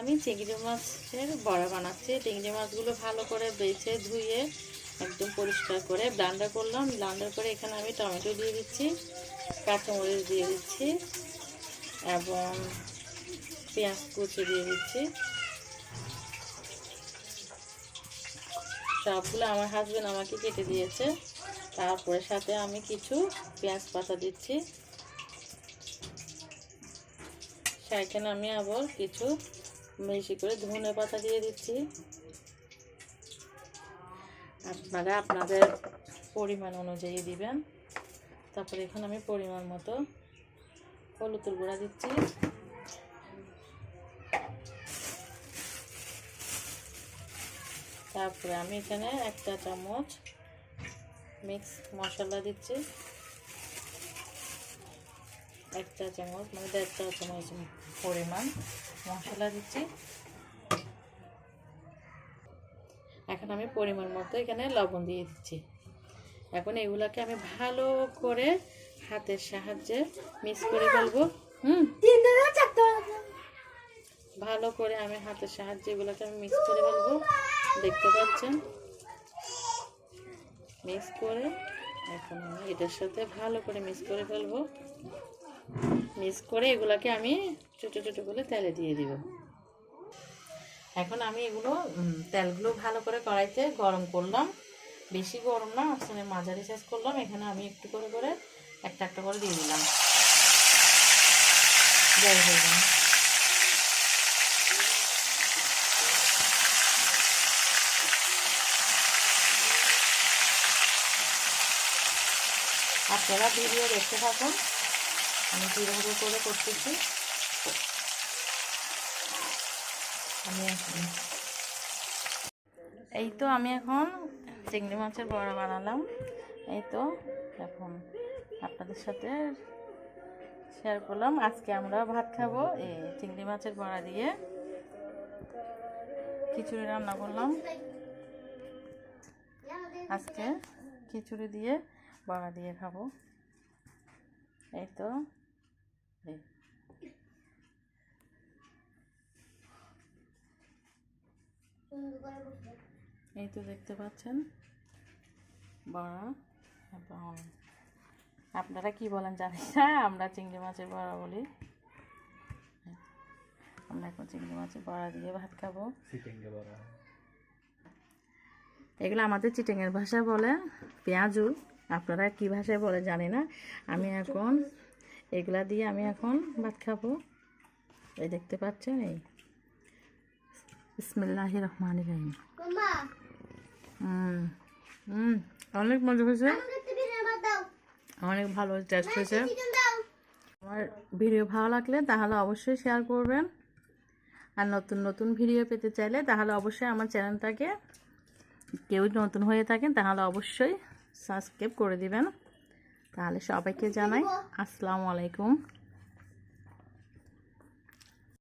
আমি চিংড়ি মাছের বড়া বানাচ্ছি। চিংড়ি মাছগুলো ভালো করে বেছে ধুয়ে একদম পরিষ্কার করে ব্লেন্ডার করলাম। ব্লেন্ডার করে এখানে আমি টমেটো দিয়ে দিচ্ছি, কাঁচামরিচ দিয়ে দিচ্ছি এবং পেঁয়াজ কুচি দিয়ে দিচ্ছি। সবগুলো আমার হাজবেন্ড আমাকে কেটে দিয়েছে। তারপরে সাথে আমি কিছু পেঁয়াজ পাতা দিচ্ছি। সেখানে আমি আবার কিছু বেশি করে ধনে পাতা দিয়ে দিচ্ছি। আপনারা আপনাদের পরিমাণ অনুযায়ী দিবেন। তারপরে এখানে আমি পরিমাণ মতো হলুদের গুঁড়া দিচ্ছি। তারপরে আমি এখানে 1 চা চামচ মিক্স মশলা দিচ্ছি। 1 চা চামচ মানে 1.5 চা চামচ পরিমাণ মশলা দিচ্ছি। এখন আমি পরিমাণ মতো এখানে লবণ দিয়ে দিচ্ছি। এখন এগুলাকে আমি ভালো করে হাতের সাহায্যে মিক্স করে ফেলবো। ভালো করে আমি হাতের সাহায্যে এগুলোকে আমি মিক্স করে ফেলবো। দেখতে পাচ্ছেন, মিক্স করে এখন আমি এটার সাথে ভালো করে মিক্স করে ফেলবো। মিক্স করে এগুলোকে আমি ছোটো ছোটো করে তেলে দিয়ে দিব। এখন আমি এগুলো তেলগুলো ভালো করে কড়াইতে গরম করলাম। বেশি গরম না, আসলে মাঝারি সাইজ করলাম। এখানে আমি একটু করে করে একটা একটা করে দিয়ে দিলাম। জয় হয়ে গেল। আপনারা ভিডিও দেখতে থাকুন, আমি কীভাবে করে করতেছি। এই তো আমি এখন চিংড়ি মাছের বড়া বানালাম। এই তো এখন আপনাদের সাথে শেয়ার করলাম। আজকে আমরা ভাত খাবো এই চিংড়ি মাছের বড়া দিয়ে। খিচুড়ি রান্না করলাম আজকে, খিচুড়ি দিয়ে বড়া দিয়ে খাবো। এই তো এই তো দেখতে পাচ্ছেন বড়া। এবং আপনারা কি বলেন জানি না, আমরা চিংড়ি মাছের বড়া বলি। আমরা এখন চিংড়ি মাছের বড়া দিয়ে ভাত খাবো। এগুলো আমাদের চিটাঙের ভাষায় বলে পেঁয়াজু। আপনারা কি ভাষায় বলে জানি না। আমি এখন এগুলা দিয়ে আমি এখন ভাত খাবো। এই দেখতে পাচ্ছেন, এই বিসমিল্লাহির রহমানির রহিম। অনেক মজা হয়েছে, অনেক ভালো টেস্ট হয়েছে। আমার ভিডিও ভালো লাগলে তাহলে অবশ্যই শেয়ার করবেন। আর নতুন নতুন ভিডিও পেতে চাইলে তাহলে অবশ্যই আমার চ্যানেলটাকে, কেউ নতুন হয়ে থাকেন তাহলে অবশ্যই সাবস্ক্রাইব করে দিবেন। তাহলে সবাইকে জানাই আসসালামু আলাইকুম।